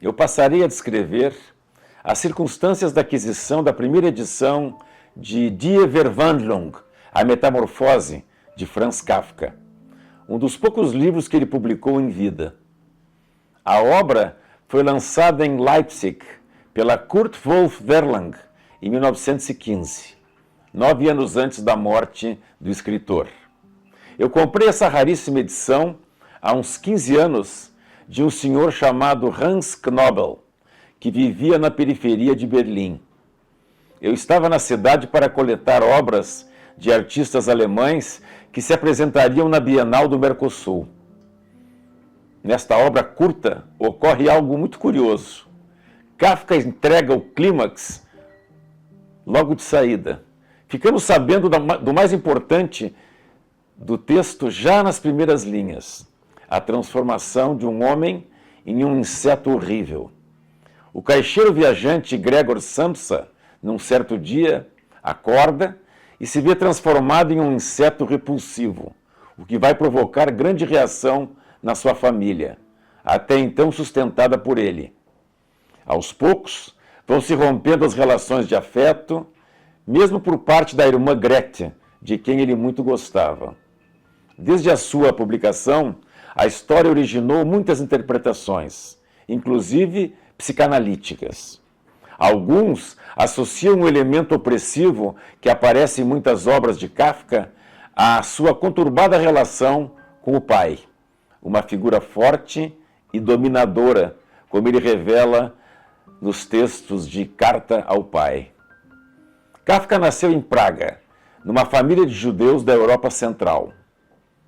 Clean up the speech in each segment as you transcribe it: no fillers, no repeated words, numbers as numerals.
eu passarei a descrever as circunstâncias da aquisição da primeira edição de Die Verwandlung, A Metamorfose, de Franz Kafka, um dos poucos livros que ele publicou em vida. A obra foi lançada em Leipzig pela Kurt Wolf Verlag em 1915, 9 anos antes da morte do escritor. Eu comprei essa raríssima edição há uns 15 anos de um senhor chamado Hans Knobel, que vivia na periferia de Berlim. Eu estava na cidade para coletar obras de artistas alemães que se apresentariam na Bienal do Mercosul. Nesta obra curta ocorre algo muito curioso. Kafka entrega o clímax logo de saída. Ficamos sabendo do mais importante do texto já nas primeiras linhas: a transformação de um homem em um inseto horrível. O caixeiro viajante Gregor Samsa, num certo dia, acorda e se vê transformado em um inseto repulsivo, o que vai provocar grande reação na sua família, até então sustentada por ele. Aos poucos, vão se rompendo as relações de afeto, mesmo por parte da irmã Grete, de quem ele muito gostava. Desde a sua publicação, a história originou muitas interpretações, inclusive psicanalíticas. Alguns associam o elemento opressivo que aparece em muitas obras de Kafka à sua conturbada relação com o pai, uma figura forte e dominadora, como ele revela nos textos de Carta ao Pai. Kafka nasceu em Praga, numa família de judeus da Europa Central.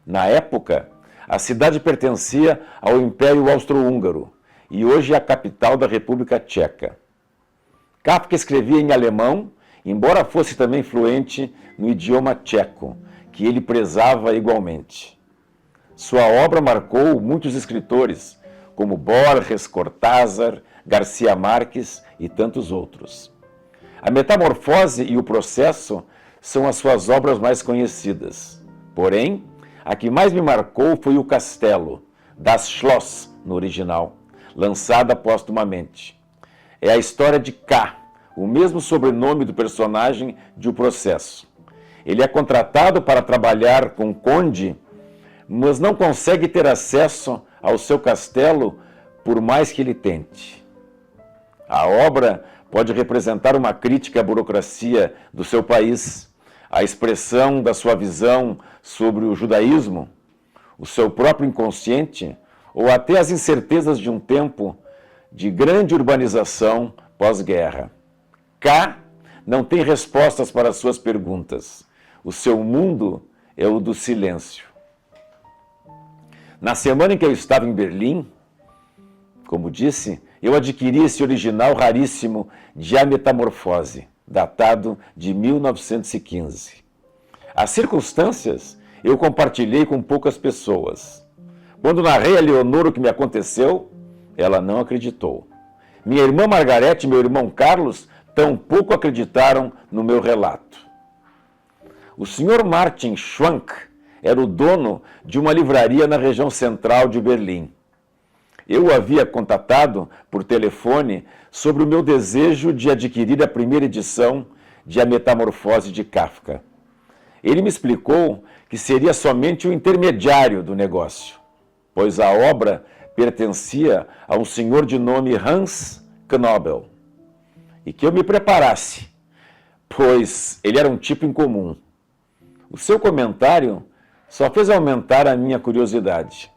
Na época, a cidade pertencia ao Império Austro-Húngaro e hoje é a capital da República Tcheca. Kafka escrevia em alemão, embora fosse também fluente no idioma tcheco, que ele prezava igualmente. Sua obra marcou muitos escritores, como Borges, Cortázar, Garcia Marques e tantos outros. A Metamorfose e o Processo são as suas obras mais conhecidas. Porém, a que mais me marcou foi O Castelo, Das Schloss, no original, lançada póstumamente. É a história de K, o mesmo sobrenome do personagem de O Processo. Ele é contratado para trabalhar com o conde, mas não consegue ter acesso ao seu castelo por mais que ele tente. A obra pode representar uma crítica à burocracia do seu país, a expressão da sua visão sobre o judaísmo, o seu próprio inconsciente ou até as incertezas de um tempo de grande urbanização pós-guerra. K não tem respostas para as suas perguntas. O seu mundo é o do silêncio. Na semana em que eu estava em Berlim, como disse, eu adquiri esse original raríssimo de A Metamorfose, datado de 1915. As circunstâncias eu compartilhei com poucas pessoas. Quando narrei a Leonor o que me aconteceu, ela não acreditou. Minha irmã Margarete e meu irmão Carlos tampouco acreditaram no meu relato. O Sr. Martin Schwank era o dono de uma livraria na região central de Berlim. Eu o havia contatado por telefone sobre o meu desejo de adquirir a primeira edição de A Metamorfose de Kafka. Ele me explicou que seria somente o intermediário do negócio, pois a obra pertencia a um senhor de nome Hans Knobel, e que eu me preparasse, pois ele era um tipo incomum. O seu comentário só fez aumentar a minha curiosidade.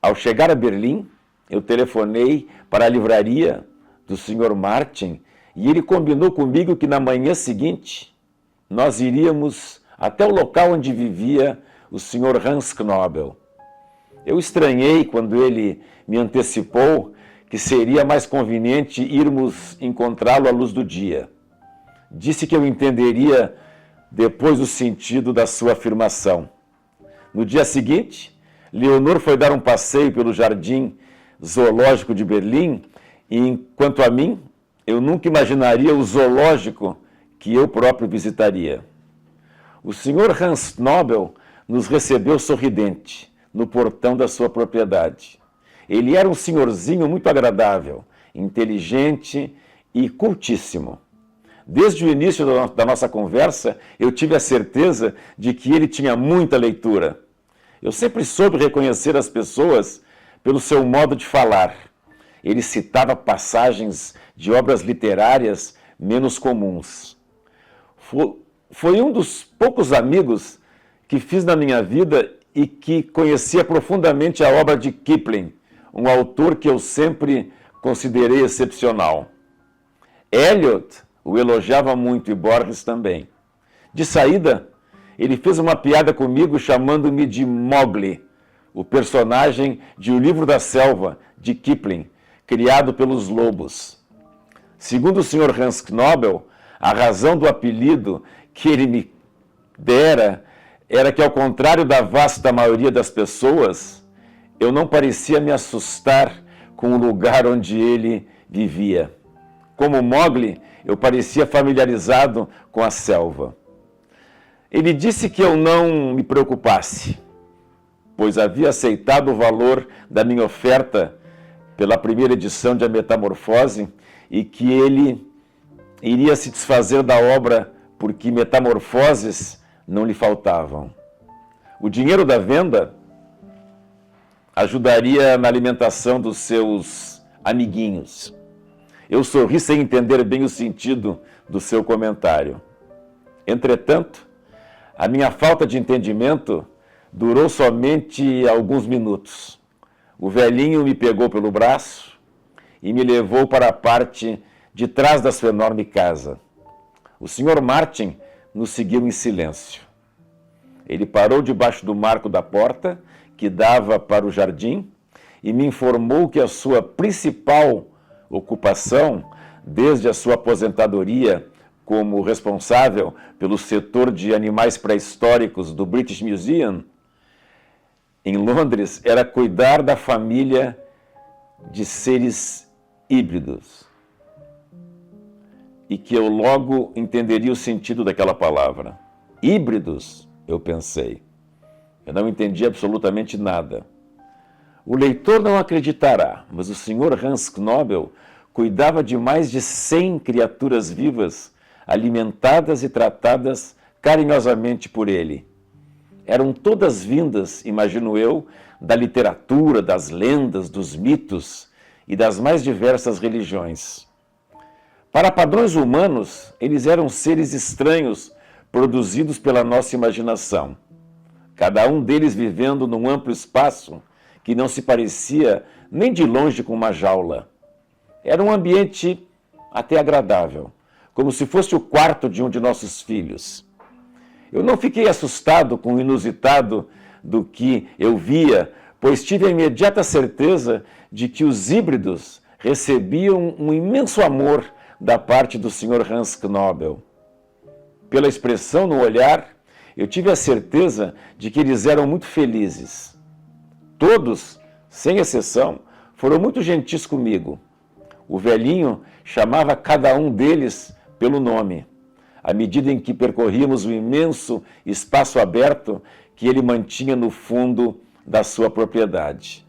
Ao chegar a Berlim, eu telefonei para a livraria do Sr. Martin e ele combinou comigo que na manhã seguinte nós iríamos até o local onde vivia o Sr. Hans Knobel. Eu estranhei quando ele me antecipou que seria mais conveniente irmos encontrá-lo à luz do dia. Disse que eu entenderia depois o sentido da sua afirmação. No dia seguinte, Leonor foi dar um passeio pelo Jardim Zoológico de Berlim e, enquanto a mim, eu nunca imaginaria o zoológico que eu próprio visitaria. O Sr. Hans Knobel nos recebeu sorridente no portão da sua propriedade. Ele era um senhorzinho muito agradável, inteligente e cultíssimo. Desde o início da nossa conversa, eu tive a certeza de que ele tinha muita leitura. Eu sempre soube reconhecer as pessoas pelo seu modo de falar. Ele citava passagens de obras literárias menos comuns. Foi um dos poucos amigos que fiz na minha vida e que conhecia profundamente a obra de Kipling, um autor que eu sempre considerei excepcional. Eliot o elogiava muito e Borges também. De saída, ele fez uma piada comigo chamando-me de Mowgli, o personagem de O Livro da Selva, de Kipling, criado pelos lobos. Segundo o Sr. Hans Knobel, a razão do apelido que ele me dera era que, ao contrário da vasta maioria das pessoas, eu não parecia me assustar com o lugar onde ele vivia. Como Mowgli, eu parecia familiarizado com a selva. Ele disse que eu não me preocupasse, pois havia aceitado o valor da minha oferta pela primeira edição de A Metamorfose e que ele iria se desfazer da obra porque metamorfoses não lhe faltavam. O dinheiro da venda ajudaria na alimentação dos seus amiguinhos. Eu sorri sem entender bem o sentido do seu comentário. Entretanto, a minha falta de entendimento durou somente alguns minutos. O velhinho me pegou pelo braço e me levou para a parte de trás da sua enorme casa. O Sr. Martin nos seguiu em silêncio. Ele parou debaixo do marco da porta, que dava para o jardim, e me informou que a sua principal ocupação, desde a sua aposentadoria como responsável pelo setor de animais pré-históricos do British Museum, em Londres, era cuidar da família de seres híbridos. E que eu logo entenderia o sentido daquela palavra. Híbridos, eu pensei. Eu não entendi absolutamente nada. O leitor não acreditará, mas o Sr. Hans Knobel cuidava de mais de 100 criaturas vivas, alimentadas e tratadas carinhosamente por ele. Eram todas vindas, imagino eu, da literatura, das lendas, dos mitos e das mais diversas religiões. Para padrões humanos, eles eram seres estranhos, produzidos pela nossa imaginação. Cada um deles vivendo num amplo espaço que não se parecia nem de longe com uma jaula. Era um ambiente até agradável, como se fosse o quarto de um de nossos filhos. Eu não fiquei assustado com o inusitado do que eu via, pois tive a imediata certeza de que os híbridos recebiam um imenso amor da parte do Sr. Hans Knobel. Pela expressão no olhar, eu tive a certeza de que eles eram muito felizes. Todos, sem exceção, foram muito gentis comigo. O velhinho chamava cada um deles pelo nome, à medida em que percorríamos o imenso espaço aberto que ele mantinha no fundo da sua propriedade.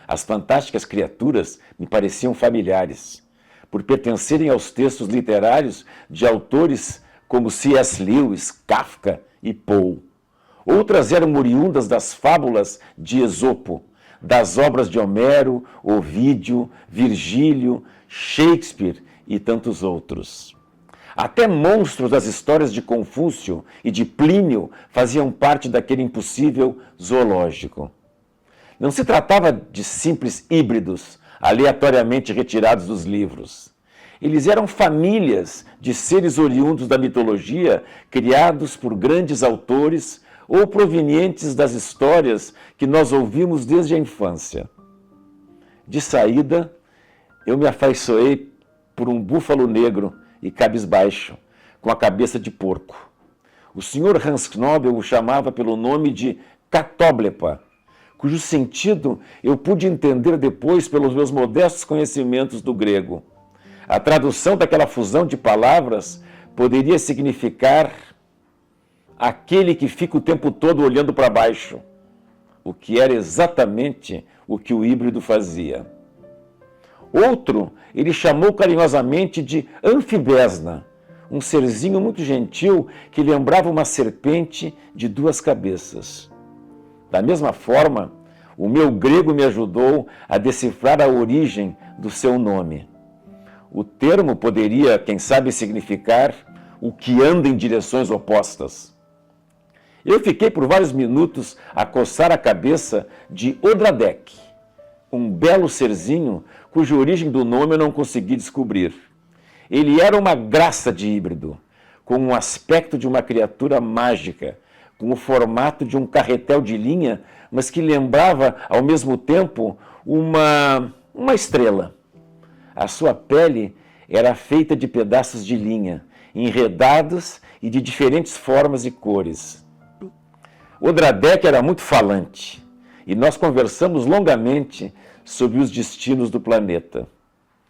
As fantásticas criaturas me pareciam familiares, por pertencerem aos textos literários de autores como C.S. Lewis, Kafka e Poe. Outras eram oriundas das fábulas de Esopo, das obras de Homero, Ovídio, Virgílio, Shakespeare e tantos outros. Até monstros das histórias de Confúcio e de Plínio faziam parte daquele impossível zoológico. Não se tratava de simples híbridos, aleatoriamente retirados dos livros. Eles eram famílias de seres oriundos da mitologia, criados por grandes autores ou provenientes das histórias que nós ouvimos desde a infância. De saída, eu me afeiçoei por um búfalo negro e cabisbaixo, com a cabeça de porco. O Sr. Hans Knobel o chamava pelo nome de Catoblepa, cujo sentido eu pude entender depois pelos meus modestos conhecimentos do grego. A tradução daquela fusão de palavras poderia significar aquele que fica o tempo todo olhando para baixo, o que era exatamente o que o híbrido fazia. Outro ele chamou carinhosamente de Anfibesna, um serzinho muito gentil que lembrava uma serpente de 2 cabeças. Da mesma forma, o meu grego me ajudou a decifrar a origem do seu nome. O termo poderia, quem sabe, significar o que anda em direções opostas. Eu fiquei por vários minutos a coçar a cabeça de Odradek, um belo serzinho cuja origem do nome eu não consegui descobrir. Ele era uma graça de híbrido, com um aspecto de uma criatura mágica, com o formato de um carretel de linha, mas que lembrava, ao mesmo tempo, uma estrela. A sua pele era feita de pedaços de linha, enredados e de diferentes formas e cores. Odradek era muito falante, e nós conversamos longamente sobre os destinos do planeta.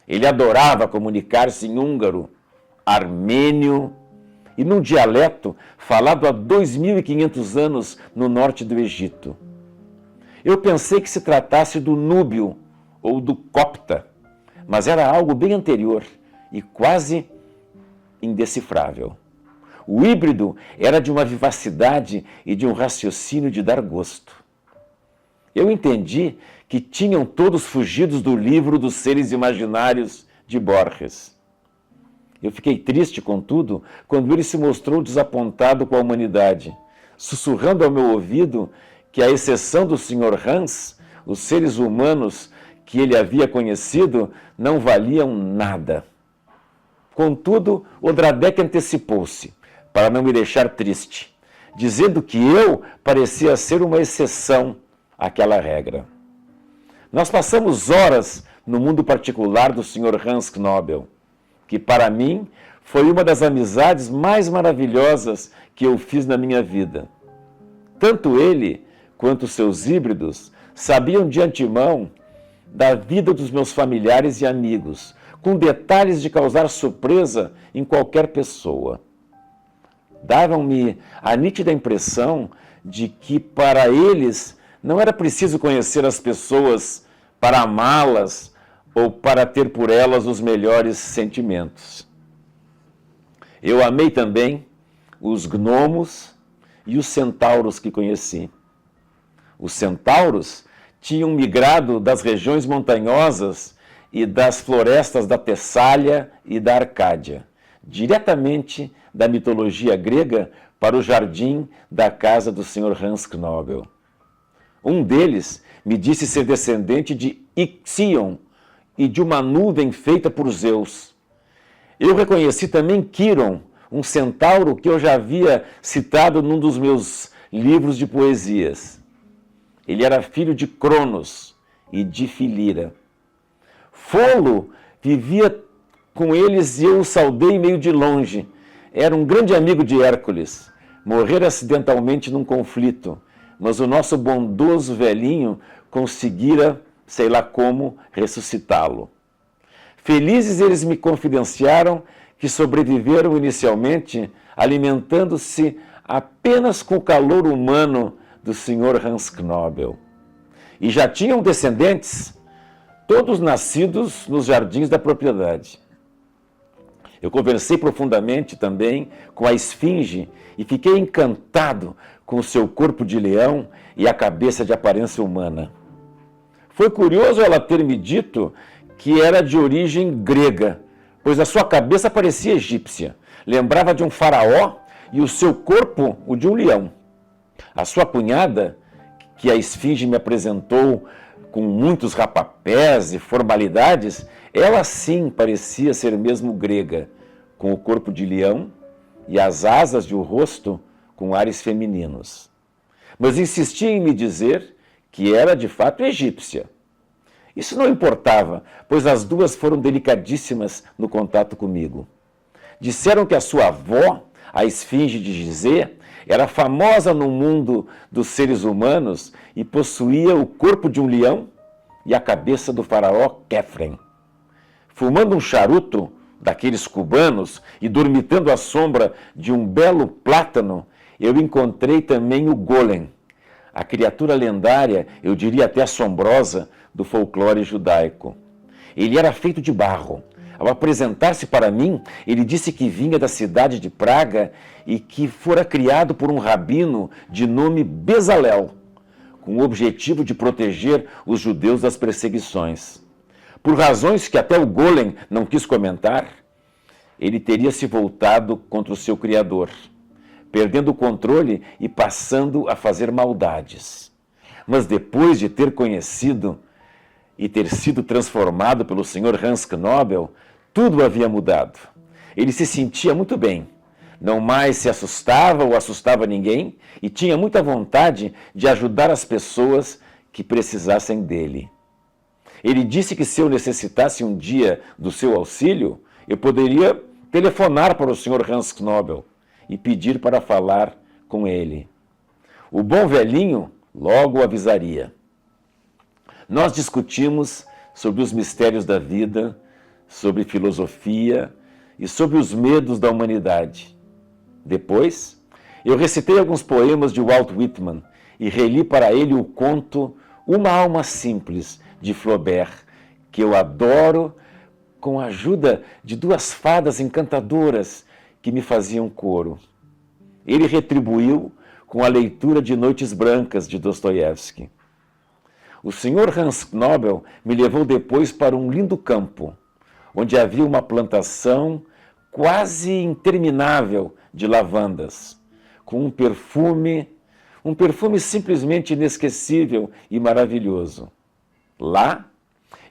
Ele adorava comunicar-se em húngaro, armênio e num dialeto falado há 2.500 anos no norte do Egito. Eu pensei que se tratasse do núbio ou do copta, mas era algo bem anterior e quase indecifrável. O híbrido era de uma vivacidade e de um raciocínio de dar gosto. Eu entendi que tinham todos fugidos do livro dos seres imaginários de Borges. Eu fiquei triste, contudo, quando ele se mostrou desapontado com a humanidade, sussurrando ao meu ouvido que, à exceção do Sr. Hans, os seres humanos que ele havia conhecido não valiam nada. Contudo, Odradek antecipou-se, para não me deixar triste, dizendo que eu parecia ser uma exceção àquela regra. Nós passamos horas no mundo particular do Sr. Hans Knobel, que para mim foi uma das amizades mais maravilhosas que eu fiz na minha vida. Tanto ele quanto seus híbridos sabiam de antemão da vida dos meus familiares e amigos, com detalhes de causar surpresa em qualquer pessoa. Davam-me a nítida impressão de que para eles não era preciso conhecer as pessoas para amá-las ou para ter por elas os melhores sentimentos. Eu amei também os gnomos e os centauros que conheci. Os centauros tinham migrado das regiões montanhosas e das florestas da Tessália e da Arcádia, diretamente da mitologia grega para o jardim da casa do Sr. Hans Knobel. Um deles me disse ser descendente de Ixion e de uma nuvem feita por Zeus. Eu reconheci também Quiron, um centauro que eu já havia citado num dos meus livros de poesias. Ele era filho de Cronos e de Filira. Folo vivia com eles e eu o saudei meio de longe. Era um grande amigo de Hércules. Morrera acidentalmente num conflito, mas o nosso bondoso velhinho conseguira, sei lá como, ressuscitá-lo. Felizes eles me confidenciaram que sobreviveram inicialmente alimentando-se apenas com o calor humano do Sr. Hans Knobel. E já tinham descendentes, todos nascidos nos jardins da propriedade. Eu conversei profundamente também com a esfinge e fiquei encantado com o seu corpo de leão e a cabeça de aparência humana. Foi curioso ela ter me dito que era de origem grega, pois a sua cabeça parecia egípcia, lembrava de um faraó e o seu corpo o de um leão. A sua cunhada, que a esfinge me apresentou com muitos rapapés e formalidades, ela sim parecia ser mesmo grega, com o corpo de leão e as asas e o rosto com ares femininos. Mas insistia em me dizer que era de fato egípcia. Isso não importava, pois as duas foram delicadíssimas no contato comigo. Disseram que a sua avó, a esfinge de Gizeh, era famosa no mundo dos seres humanos e possuía o corpo de um leão e a cabeça do faraó Kefren. Fumando um charuto daqueles cubanos e dormitando à sombra de um belo plátano, eu encontrei também o Golem, a criatura lendária, eu diria até assombrosa, do folclore judaico. Ele era feito de barro. Ao apresentar-se para mim, ele disse que vinha da cidade de Praga e que fora criado por um rabino de nome Bezalel, com o objetivo de proteger os judeus das perseguições. Por razões que até o Golem não quis comentar, ele teria se voltado contra o seu Criador, perdendo o controle e passando a fazer maldades. Mas depois de ter conhecido e ter sido transformado pelo Sr. Hans Knobel, tudo havia mudado. Ele se sentia muito bem, não mais se assustava ou assustava ninguém e tinha muita vontade de ajudar as pessoas que precisassem dele. Ele disse que se eu necessitasse um dia do seu auxílio, eu poderia telefonar para o Sr. Hans Knobel e pedir para falar com ele. O bom velhinho logo o avisaria. Nós discutimos sobre os mistérios da vida, sobre filosofia e sobre os medos da humanidade. Depois, eu recitei alguns poemas de Walt Whitman e reli para ele o conto Uma Alma Simples, de Flaubert, que eu adoro, com a ajuda de duas fadas encantadoras que me faziam coro. Ele retribuiu com a leitura de Noites Brancas, de Dostoiévski. O Sr. Hans Knobel me levou depois para um lindo campo, onde havia uma plantação quase interminável de lavandas, com um perfume simplesmente inesquecível e maravilhoso. Lá,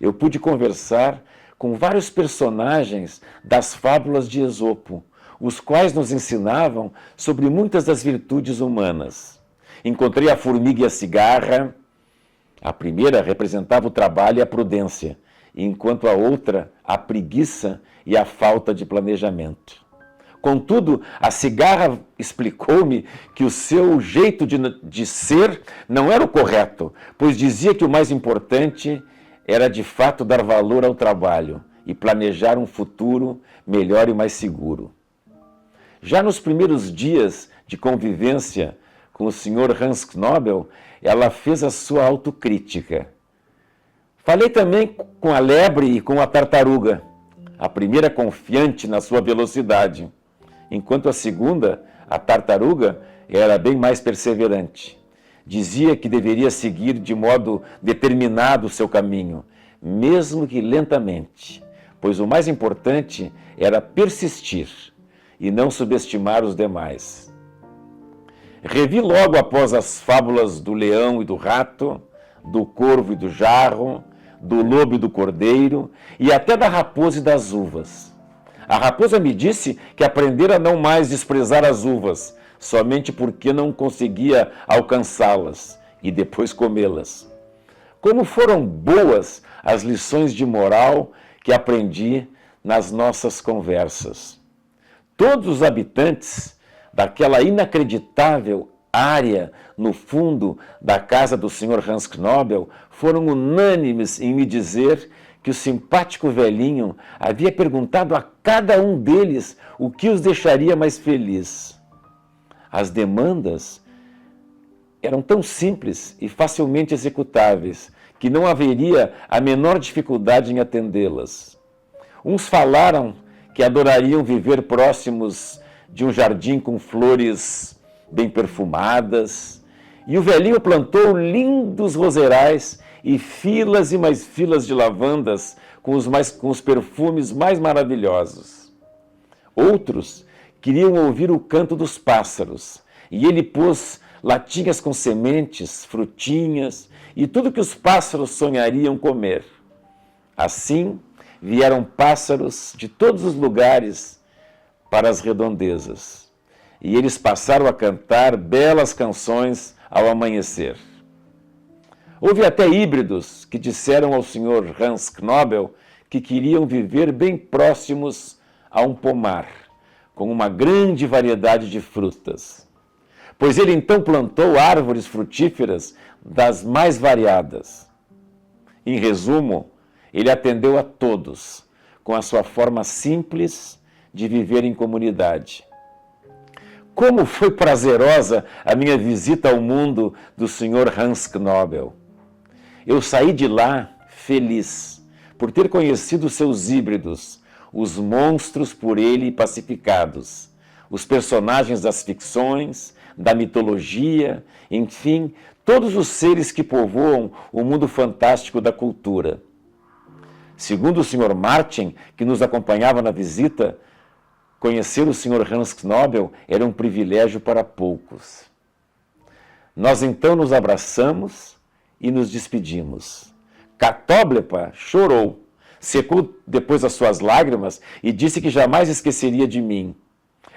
eu pude conversar com vários personagens das fábulas de Esopo, os quais nos ensinavam sobre muitas das virtudes humanas. Encontrei a formiga e a cigarra. A primeira representava o trabalho e a prudência, enquanto a outra, a preguiça e a falta de planejamento. Contudo, a cigarra explicou-me que o seu jeito de ser não era o correto, pois dizia que o mais importante era de fato dar valor ao trabalho e planejar um futuro melhor e mais seguro. Já nos primeiros dias de convivência com o Sr. Hans Knobel, ela fez a sua autocrítica. Falei também com a lebre e com a tartaruga, a primeira confiante na sua velocidade, enquanto a segunda, a tartaruga, era bem mais perseverante. Dizia que deveria seguir de modo determinado o seu caminho, mesmo que lentamente, pois o mais importante era persistir e não subestimar os demais. Revi logo após as fábulas do leão e do rato, do corvo e do jarro, do lobo e do cordeiro, e até da raposa e das uvas. A raposa me disse que aprendera a não mais desprezar as uvas, somente porque não conseguia alcançá-las e depois comê-las. Como foram boas as lições de moral que aprendi nas nossas conversas. Todos os habitantes daquela inacreditável área no fundo da casa do Sr. Hans Knobel foram unânimes em me dizer que o simpático velhinho havia perguntado a cada um deles o que os deixaria mais feliz. As demandas eram tão simples e facilmente executáveis que não haveria a menor dificuldade em atendê-las. Uns falaram que adorariam viver próximos de um jardim com flores bem perfumadas, e o velhinho plantou lindos roserais e filas e mais filas de lavandas com os perfumes mais maravilhosos. Outros queriam ouvir o canto dos pássaros, e ele pôs latinhas com sementes, frutinhas e tudo que os pássaros sonhariam comer. Assim, vieram pássaros de todos os lugares para as redondezas, e eles passaram a cantar belas canções ao amanhecer. Houve até híbridos que disseram ao Sr. Hans Knobel que queriam viver bem próximos a um pomar, com uma grande variedade de frutas. Pois ele então plantou árvores frutíferas das mais variadas. Em resumo, ele atendeu a todos, com a sua forma simples de viver em comunidade. Como foi prazerosa a minha visita ao mundo do Sr. Hans Knobel. Eu saí de lá feliz por ter conhecido seus híbridos, os monstros por ele pacificados, os personagens das ficções, da mitologia, enfim, todos os seres que povoam o mundo fantástico da cultura. Segundo o Sr. Martin, que nos acompanhava na visita, conhecer o Sr. Hans Knobel era um privilégio para poucos. Nós então nos abraçamos e nos despedimos. Catóblepa chorou, secou depois as suas lágrimas e disse que jamais esqueceria de mim.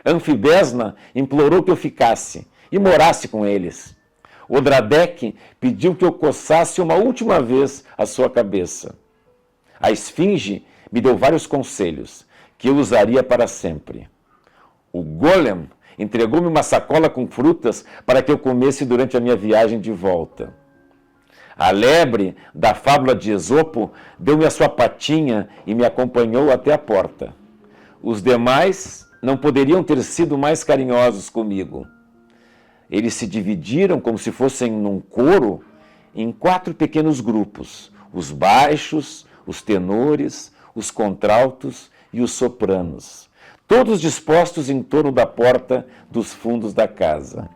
Anfibesna implorou que eu ficasse e morasse com eles. Odradek pediu que eu coçasse uma última vez a sua cabeça. A esfinge me deu vários conselhos, que eu usaria para sempre. O Golem entregou-me uma sacola com frutas para que eu comesse durante a minha viagem de volta. A lebre da fábula de Esopo deu-me a sua patinha e me acompanhou até a porta. Os demais não poderiam ter sido mais carinhosos comigo. Eles se dividiram como se fossem num coro em 4 pequenos grupos, os baixos, os tenores, os contraltos e os sopranos, todos dispostos em torno da porta dos fundos da casa.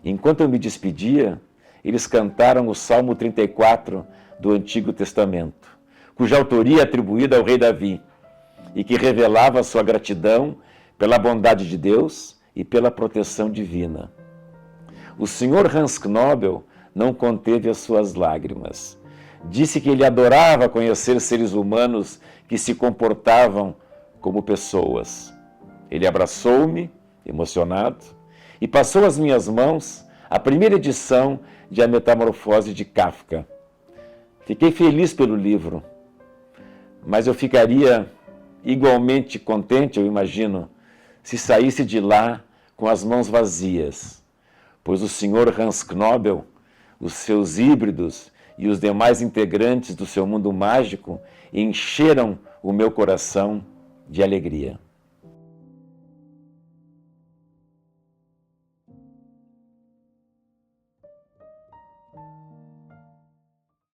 Enquanto eu me despedia, eles cantaram o Salmo 34 do Antigo Testamento, cuja autoria é atribuída ao rei Davi, e que revelava sua gratidão pela bondade de Deus e pela proteção divina. O Sr. Hans Knobel não conteve as suas lágrimas. Disse que ele adorava conhecer seres humanos que se comportavam como pessoas. Ele abraçou-me, emocionado, e passou às minhas mãos a primeira edição de A Metamorfose de Kafka. Fiquei feliz pelo livro, mas eu ficaria igualmente contente, eu imagino, se saísse de lá com as mãos vazias, pois o Sr. Hans Knobel, os seus híbridos e os demais integrantes do seu mundo mágico encheram o meu coração de alegria.